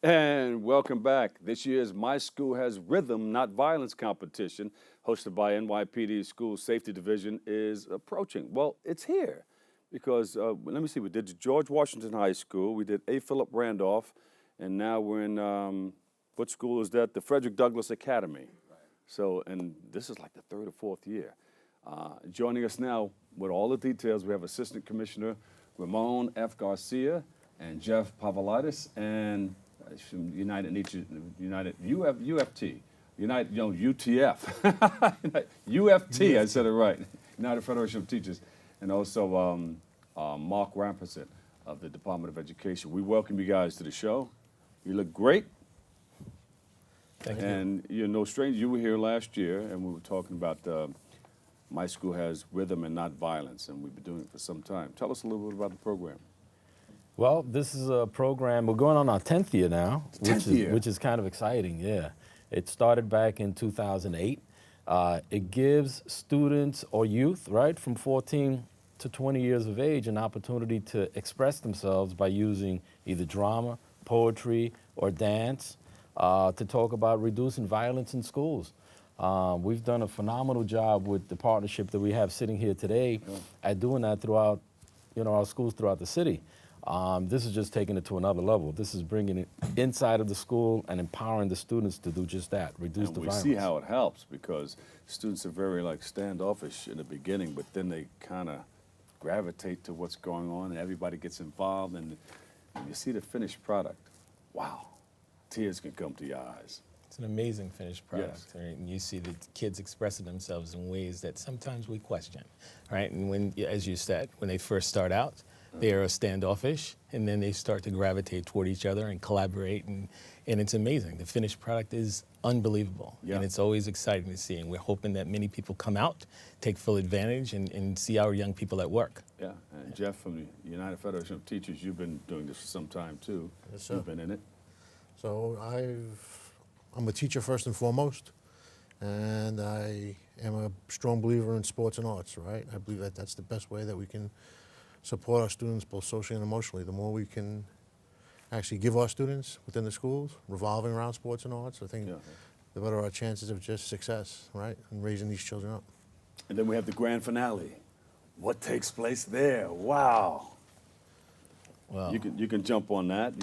And welcome back. This year's My School Has Rhythm, Not Violence competition, hosted by NYPD School Safety Division, is approaching. Well, it's here because, let me see, we did George Washington High School, we did A. Philip Randolph, and now we're in, what school is that? The Frederick Douglass Academy. Right. So, and this is like the third or fourth year. Joining us now with all the details, we have Assistant Commissioner Ramon F. Garcia and Jeff Povalitis and from UTF, UFT, I said it right, United Federation of Teachers, and also Marc Rampersant of the Department of Education. We welcome you guys to the show. You look great. Thank you. And you're no stranger. You were here last year, and we were talking about My School Has Rhythm and Not Violence, and we've been doing it for some time. Tell us a little bit about the program. Well, this is a program, we're going on our 10th year now, which is kind of exciting, yeah. It started back in 2008. It gives students or youth, right, from 14 to 20 years of age an opportunity to express themselves by using either drama, poetry, or dance to talk about reducing violence in schools. We've done a phenomenal job with the partnership that we have sitting here today at doing that throughout, our schools throughout the city. This is just taking it to another level. This is bringing it inside of the school and empowering the students to do just that, reduce the violence. We see how it helps because students are very standoffish in the beginning, but then they kind of gravitate to what's going on and everybody gets involved and you see the finished product. Wow, tears can come to your eyes. It's an amazing finished product, yes. Right? And you see the kids expressing themselves in ways that sometimes we question, right? And when, as you said, when they first start out, they are standoffish, and then they start to gravitate toward each other and collaborate, and it's amazing. The finished product is unbelievable, and it's always exciting to see, and we're hoping that many people come out, take full advantage, and see our young people at work. Yeah, and Jeff from the United Federation of Teachers, you've been doing this for some time too. Yes, sir. You've been in it. So I'm a teacher first and foremost, and I am a strong believer in sports and arts, right? I believe that that's the best way that we can support our students both socially and emotionally. The more we can actually give our students within the schools, revolving around sports and arts, I think the better our chances of just success, right, and raising these children up. And then we have the grand finale. What takes place there? Wow. Well, you can jump on that.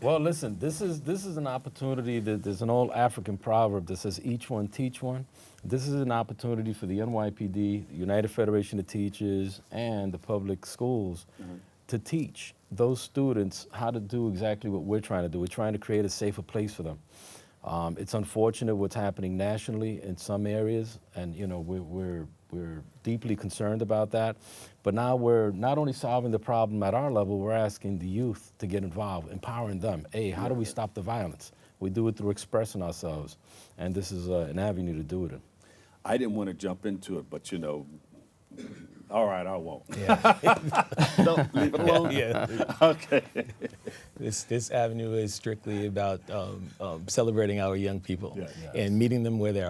Well, listen, this is an opportunity that there's an old African proverb that says, each one teach one. This is an opportunity for the NYPD, the United Federation of Teachers, and the public schools to teach those students how to do exactly what we're trying to do. We're trying to create a safer place for them. It's unfortunate what's happening nationally in some areas, and we're deeply concerned about that. But now we're not only solving the problem at our level, we're asking the youth to get involved, empowering them. Hey, how do we stop the violence? We do it through expressing ourselves, and this is an avenue to do it in. I didn't want to jump into it, but all right, I won't. Yeah. Don't leave it alone. Yeah. Okay. This avenue is strictly about celebrating our young people and meeting them where they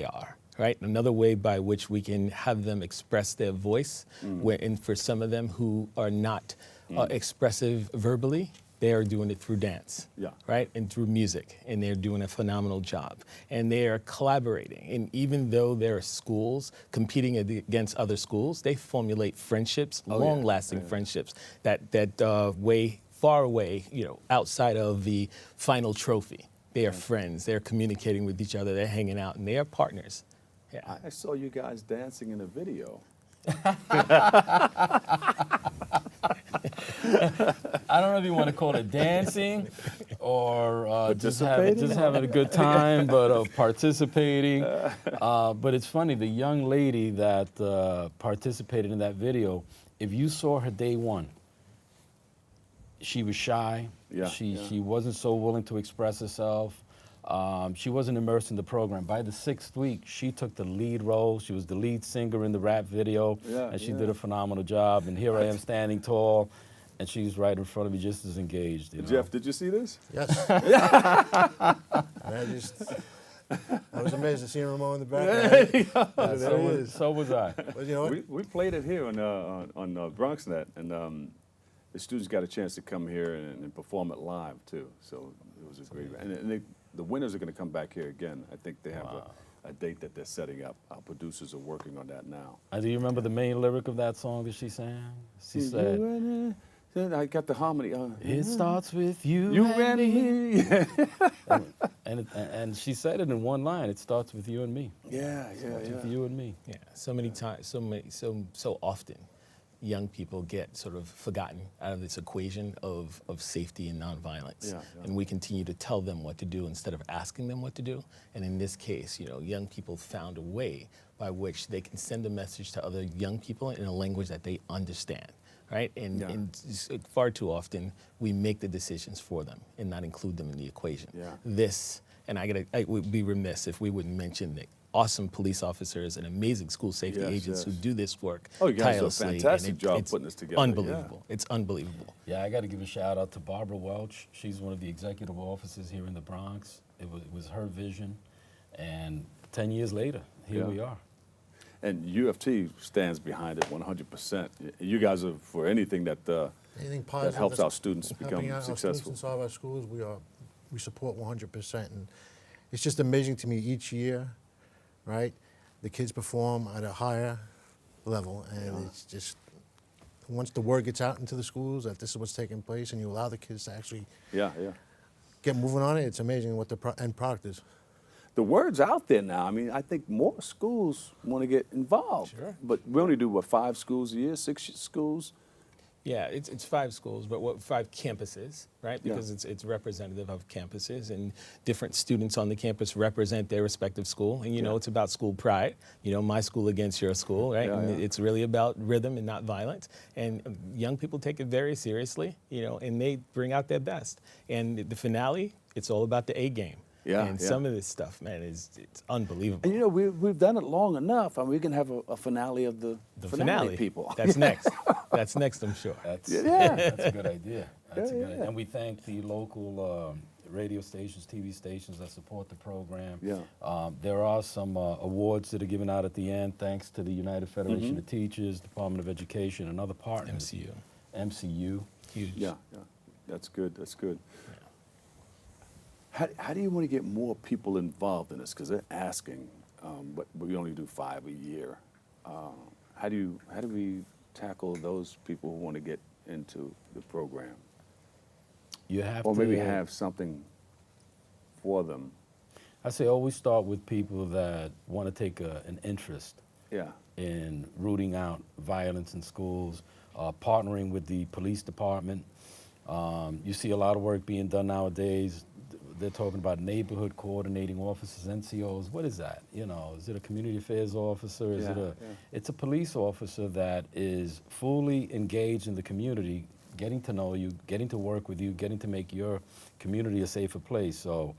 are. Right? Another way by which we can have them express their voice, and for some of them who are not expressive verbally, they are doing it through dance, right? And through music, and they're doing a phenomenal job. And they are collaborating, and even though there are schools competing against other schools, they formulate friendships, long-lasting friendships that far away, outside of the final trophy. They are friends, they're communicating with each other, they're hanging out, and they are partners. Yeah. I saw you guys dancing in a video. I don't know if you want to call it dancing or just having a good time, but participating. But it's funny, the young lady that participated in that video, if you saw her day one, she was shy. She wasn't so willing to express herself. She wasn't immersed in the program. By the 6th week, she took the lead role. She was the lead singer in the rap video, and she did a phenomenal job. And here I am standing tall, and she's right in front of me just as engaged. Jeff, did you see this? Yes. I was amazed to see Ramon in the background. So was I. But you know what? We played it here on BronxNet, and the students got a chance to come here and perform it live too. So it was a great, and the winners are going to come back here again. I think they have a date that they're setting up. Our producers are working on that now. Do you remember the main lyric of that song that she sang? She said, I got the harmony. it starts with you, You and and me. and she said it in one line. It starts with you and me. Yeah, With you and me. Yeah, so many times, so often, young people get sort of forgotten out of this equation of safety and nonviolence. And we continue to tell them what to do instead of asking them what to do. And in this case, young people found a way by which they can send a message to other young people in a language that they understand. Right? And far too often, we make the decisions for them and not include them in the equation. I would be remiss if we wouldn't mention the awesome police officers and amazing school safety agents who do this work you guys tirelessly. do a fantastic job it's putting this together. Unbelievable. It's unbelievable. Yeah, I got to give a shout out to Barbara Welch. She's one of the executive officers here in the Bronx. It was her vision, and 10 years later, here we are. And UFT stands behind it 100%. You guys are for anything that Anything that positive helps that's our students become helping out our successful. students inside our schools, we support 100%. And it's just amazing to me each year, right? The kids perform at a higher level, and it's just, once the word gets out into the schools that this is what's taking place and you allow the kids to actually get moving on it, it's amazing what the end product is. The word's out there now. I mean, I think more schools want to get involved. Sure. But we only do, 5 schools a year, 6 schools? Yeah, it's 5 schools, but 5 campuses, right? Because it's representative of campuses, and different students on the campus represent their respective school. And it's about school pride. My school against your school, right? It's really about rhythm and not violence. And young people take it very seriously, and they bring out their best. And the finale, it's all about the A game. And some of this stuff, man, it's unbelievable. And we've done it long enough. I mean, we can have a finale of the finale people. That's next. That's next, I'm sure. That's a good idea. That's a good idea. And we thank the local radio stations, TV stations that support the program. There are some awards that are given out at the end, thanks to the United Federation of Teachers, Department of Education, and other partners. MCU. Huge. Yeah. That's good. That's good. How do you want to get more people involved in this? Because they're asking, but we only do 5 a year. How do we tackle those people who want to get into the program? You have or to, maybe have something for them. I say always start with people that want to take an interest in rooting out violence in schools, partnering with the police department. You see a lot of work being done nowadays. They're talking about neighborhood coordinating officers, NCOs. What is that? Is it a community affairs officer? Is It's a police officer that is fully engaged in the community, getting to know you, getting to work with you, getting to make your community a safer place. So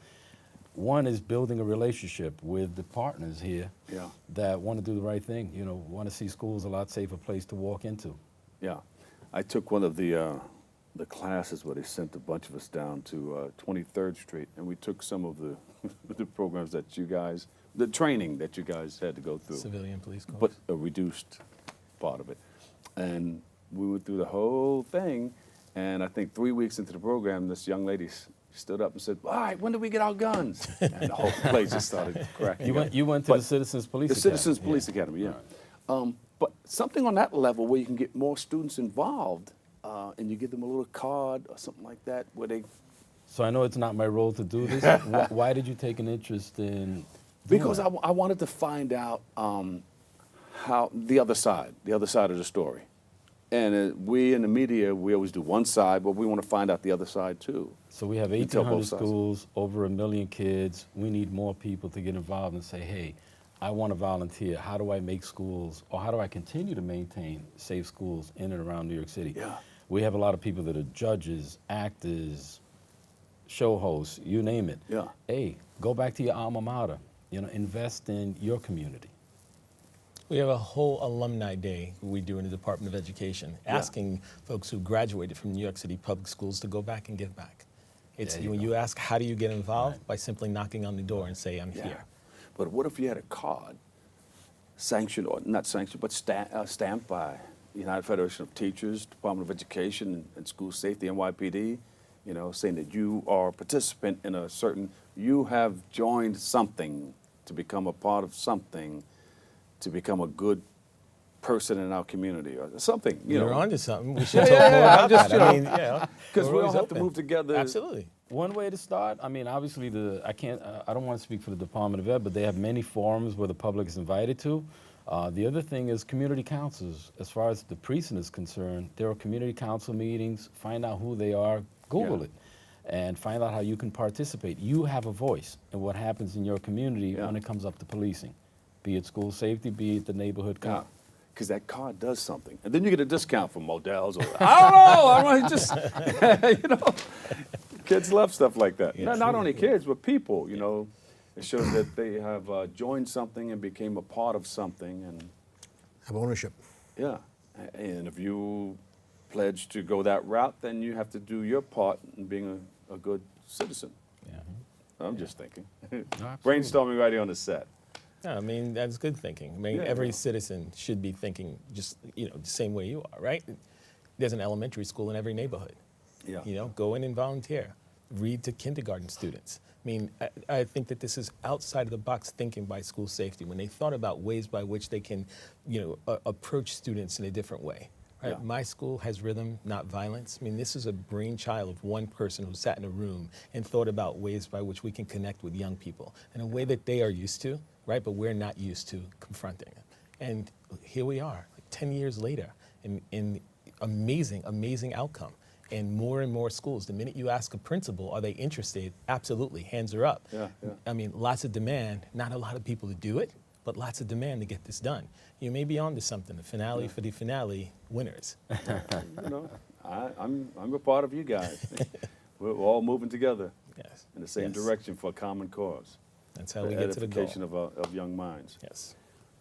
one is building a relationship with the partners here that want to do the right thing, want to see schools a lot safer place to walk into. Yeah. I took one of the classes where they sent a bunch of us down to 23rd Street, and we took some of the programs that you guys, the training that you guys had to go through. Civilian police corps. But a reduced part of it. And we went through the whole thing, and I think 3 weeks into the program, this young lady stood up and said, all right, when do we get our guns? And the whole place just started cracking up. You went to the Citizens Police Academy. The Citizens Police Academy, Right. But something on that level where you can get more students involved, and you give them a little card or something like that where they... So I know it's not my role to do this. Why did you take an interest in... Because I wanted to find out how the other side of the story. And we in the media, we always do one side, but we want to find out the other side too. So we have 1,800 schools, over 1 million kids. We need more people to get involved and say, hey, I want to volunteer. How do I make schools, or how do I continue to maintain safe schools in and around New York City? Yeah. We have a lot of people that are judges, actors, show hosts, you name it. Yeah. Hey, go back to your alma mater. Invest in your community. We have a whole alumni day we do in the Department of Education, asking folks who graduated from New York City public schools to go back and give back. It's when you ask, how do you get involved? By simply knocking on the door and say, I'm here. But what if you had a card, sanctioned or not sanctioned, but stamped by United Federation of Teachers, Department of Education and School Safety, NYPD, you know, saying that you are a participant in a certain, you have joined something to become a part of something, to become a good person in our community or something. You're onto something. We should talk more about that. I mean, yeah, because we we're all always have to open. move together. Absolutely. One way to start, I mean, obviously I don't want to speak for the Department of Ed, but they have many forums where the public is invited to. The other thing is community councils. As far as the precinct is concerned, there are community council meetings. Find out who they are, Google it, and find out how you can participate. You have a voice in what happens in your community when it comes up to policing, be it school safety, be it the neighborhood cop. Because that card does something. And then you get a discount from Modell's or, I don't know, just, you know, kids love stuff like that. Yeah, Not only kids, but people, you know. It shows that they have joined something and became a part of something. And Have ownership. yeah, and if you pledge to go that route, then you have to do your part in being a good citizen. Yeah. I'm just thinking. Absolutely. Brainstorming right here on the set. No, I mean, that's good thinking. I mean, Yeah, every yeah. citizen should be thinking just, you know, the same way you are, right? There's an elementary school in every neighborhood. Yeah. You know, go in and volunteer. Read to kindergarten students. I mean, I think that this is outside of the box thinking by school safety when they thought about ways by which they can, you know, approach students in a different way. Right? Yeah. My school has rhythm, not violence. I mean, this is a brainchild of one person who sat in a room and thought about ways by which we can connect with young people in a way that they are used to, right? But we're not used to confronting it. And here we are, like 10 years later, in amazing, amazing outcome. And more schools. The minute you ask a principal, are they interested? Absolutely, hands are up. Yeah, yeah. I mean, lots of demand, not a lot of people to do it, but lots of demand to get this done. You may be on to something, the finale for the finale, winners. You know, I'm a part of you guys. We're all moving together Yes. in the same Yes. direction for a common cause. That's how we get to the goal. Edification of young minds. Yes.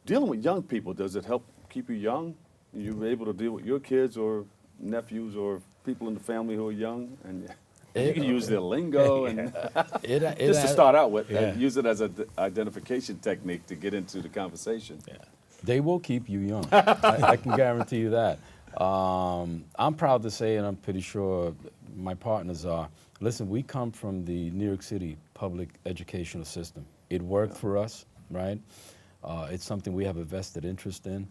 Dealing with young people, does it help keep you young? You're able to deal with your kids or nephews or people in the family who are young, and you can use their lingo and just to start out with, and use it as an identification technique to get into the conversation. Yeah. They will keep you young. I can guarantee you that. I'm proud to say, and I'm pretty sure my partners are, listen, we come from the New York City public educational system. It worked for us, right? It's something we have a vested interest in.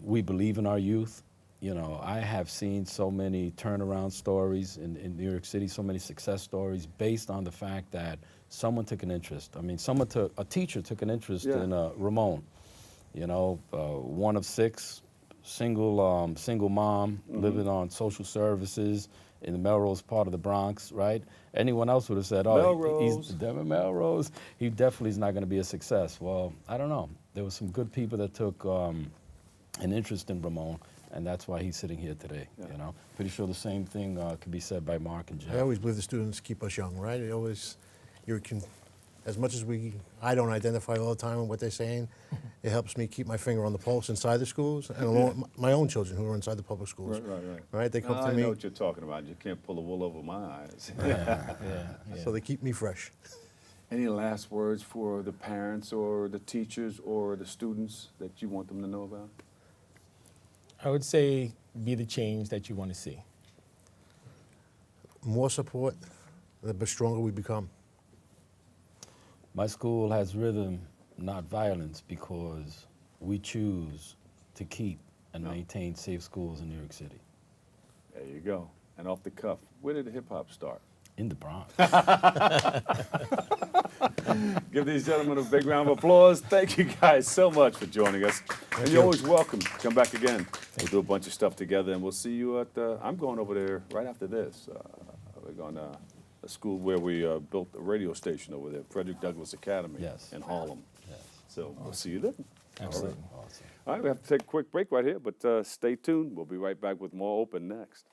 We believe in our youth. You know, I have seen so many turnaround stories in New York City, so many success stories based on the fact that someone took an interest. I mean, a teacher took an interest in Ramon. You know, one of 6, single mom, living on social services in the Melrose part of the Bronx, right? Anyone else would have said, oh, he's Melrose. He definitely is not going to be a success. Well, I don't know. There were some good people that took an interest in Ramon, and that's why he's sitting here today. You know, pretty sure the same thing could be said by Mark and Jeff. I always believe the students keep us young, right? It always, as much as I don't identify all the time with what they're saying, it helps me keep my finger on the pulse inside the schools, and along with my own children who are inside the public schools. Right? They come to me. I know what you're talking about. You can't pull the wool over my eyes. So they keep me fresh. Any last words for the parents or the teachers or the students that you want them to know about? I would say be the change that you want to see. More support, the stronger we become. My school has rhythm, not violence, because we choose to keep and maintain safe schools in New York City. There you go. And off the cuff, where did the hip hop start? In the Bronx. Give these gentlemen a big round of applause. Thank you guys so much for joining us. And you're always welcome. Come back again. We'll do a bunch of stuff together, and we'll see you at, I'm going over there right after this. We're going to a school where we built a radio station over there, Frederick Douglass Academy in Harlem. So we'll see you then. Absolutely. Awesome. All right, we have to take a quick break right here, but stay tuned. We'll be right back with more Open next.